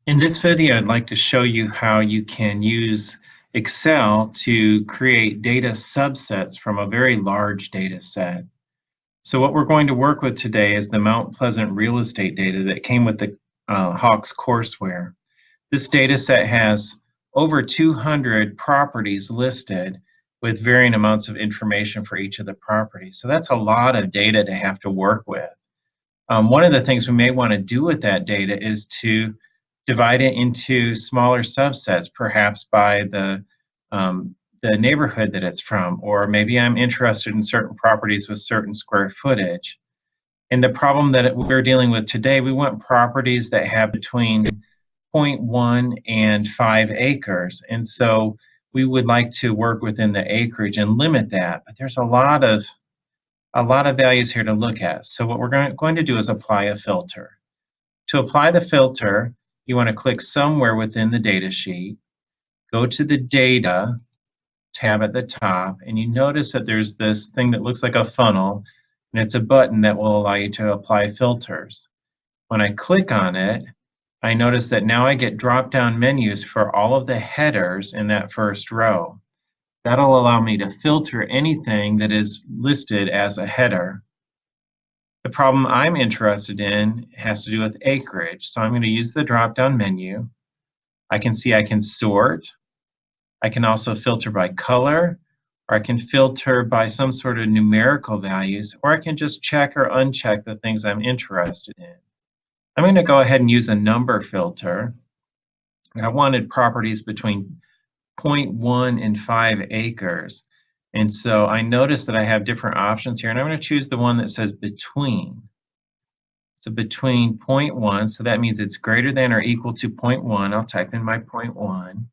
In this video, I'd like to show you how you can use Excel to create data subsets from a very large data set. So what we're going to work with today is the Mount Pleasant real estate data that came with the Hawks courseware. This data set has over 200 properties listed with varying amounts of information for each of the properties. So that's a lot of data to have to work with. One of the things we may want to do with that data is to divide it into smaller subsets, perhaps by the neighborhood that it's from, or maybe I'm interested in certain properties with certain square footage. And the problem that we're dealing with today, we want properties that have between 0.1 and 5 acres. And so we would like to work within the acreage and limit that. But there's a lot of values here to look at. So what we're going to do is apply a filter. To apply the filter, you want to click somewhere within the data sheet, go to the Data tab at the top, and you notice that there's this thing that looks like a funnel, and it's a button that will allow you to apply filters. When I click on it, I notice that now I get drop-down menus for all of the headers in that first row. That'll allow me to filter anything that is listed as a header. The problem I'm interested in has to do with acreage, so I'm going to use the drop-down menu. I can see I can sort. I can also filter by color, or I can filter by some sort of numerical values, or I can just check or uncheck the things I'm interested in. I'm going to go ahead and use a number filter. I wanted properties between 0.1 and 5 acres. And so I notice that I have different options here, and I'm going to choose the one that says between. So between 0.1, so that means it's greater than or equal to 0.1. I'll type in my 0.1.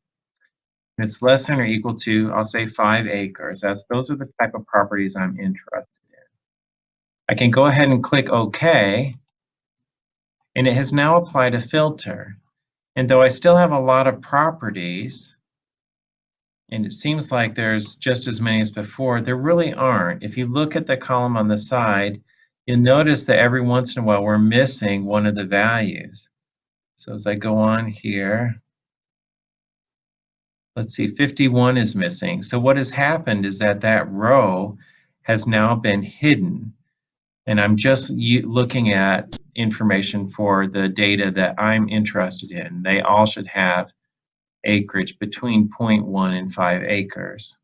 If it's less than or equal to, I'll say 5 acres. Those are the type of properties I'm interested in. I can go ahead and click OK, and it has now applied a filter. And though I still have a lot of properties, and it seems like there's just as many as before, there really aren't. If you look at the column on the side, you'll notice that every once in a while we're missing one of the values. So as I go on here, let's see, 51 is missing. So what has happened is that that row has now been hidden. And I'm just looking at information for the data that I'm interested in. They all should have acreage between 0.1 and 5 acres.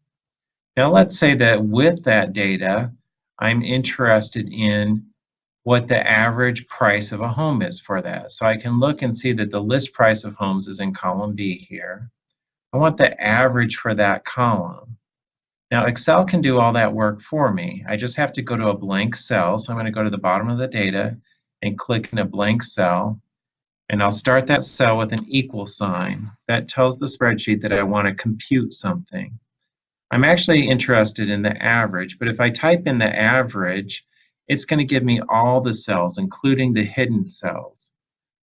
Now let's say that with that data, I'm interested in what the average price of a home is for that. So I can look and see that the list price of homes is in column B here. I want the average for that column. Now Excel can do all that work for me. I just have to go to a blank cell. So I'm going to go to the bottom of the data and click in a blank cell. And I'll start that cell with an equal sign. That tells the spreadsheet that I want to compute something. I'm actually interested in the average, but if I type in the average, it's going to give me all the cells, including the hidden cells.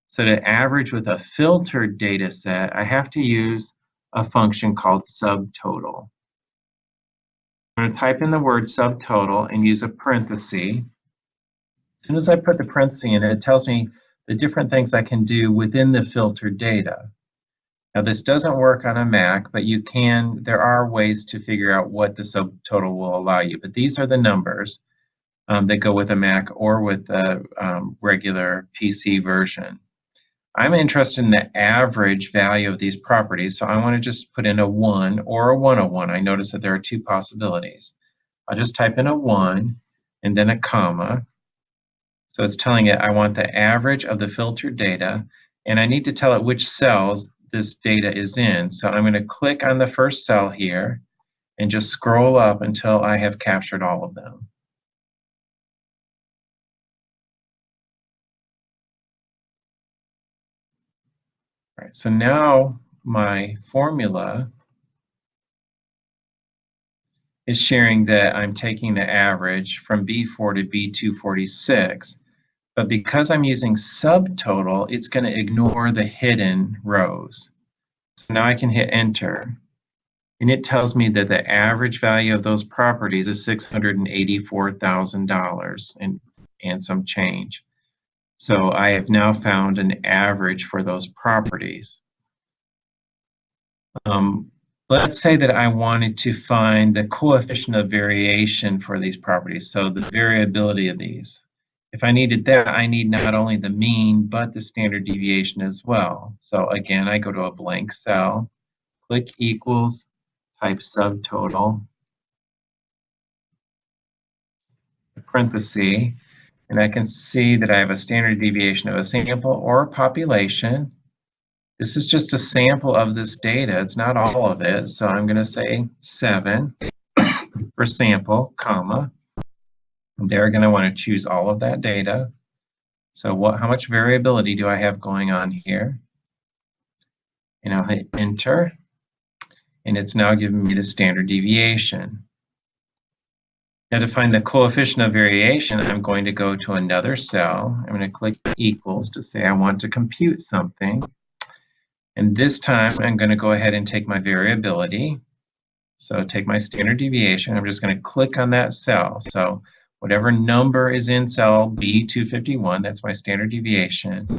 So to average with a filtered data set, I have to use a function called subtotal. I'm going to type in the word subtotal and use a parenthesis. As soon as I put the parenthesis in, it tells me the different things I can do within the filtered data. Now this doesn't work on a Mac, but there are ways to figure out what the subtotal will allow you. But these are the numbers that go with a Mac or with a regular PC version. I'm interested in the average value of these properties, so I want to just put in a 1 or a 101. I notice that there are two possibilities. I'll just type in a 1 and then a comma. So it's telling it I want the average of the filtered data, and I need to tell it which cells this data is in. So I'm going to click on the first cell here and just scroll up until I have captured all of them. All right, so now my formula is sharing that I'm taking the average from B4 to B246. But because I'm using subtotal, it's going to ignore the hidden rows. So now I can hit enter. And it tells me that the average value of those properties is $684,000 and some change. So I have now found an average for those properties. Let's say that I wanted to find the coefficient of variation for these properties, so the variability of these. If I needed that, I need not only the mean, but the standard deviation as well. So again, I go to a blank cell, click equals, type subtotal, parenthesis, and I can see that I have a standard deviation of a sample or a population. This is just a sample of this data. It's not all of it. So I'm going to say 7 for sample, comma. And they're going to want to choose all of that data. So how much variability do I have going on here? And I'll hit enter. And it's now giving me the standard deviation. Now to find the coefficient of variation, I'm going to go to another cell. I'm going to click equals to say I want to compute something. And this time I'm going to go ahead and take my variability. So take my standard deviation. I'm just going to click on that cell. So whatever number is in cell B251, that's my standard deviation. I'm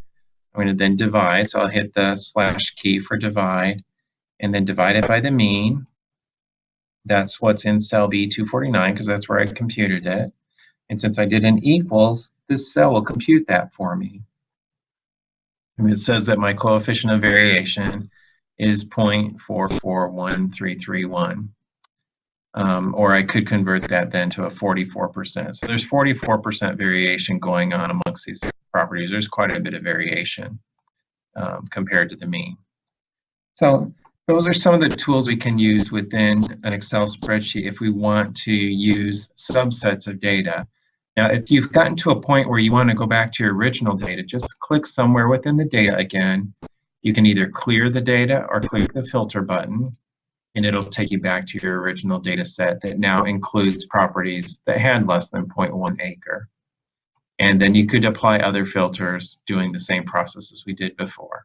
going to then divide. So I'll hit the slash key for divide and then divide it by the mean. That's what's in cell B249 because that's where I computed it. And since I did an equals, this cell will compute that for me. And it says that my coefficient of variation is 0.441331. Or I could convert that then to a 44%. So there's 44% variation going on amongst these properties. There's quite a bit of variation compared to the mean. So those are some of the tools we can use within an Excel spreadsheet if we want to use subsets of data. Now, if you've gotten to a point where you want to go back to your original data, just click somewhere within the data again. You can either clear the data or click the filter button, and it'll take you back to your original data set that now includes properties that had less than 0.1 acre. And then you could apply other filters doing the same process as we did before.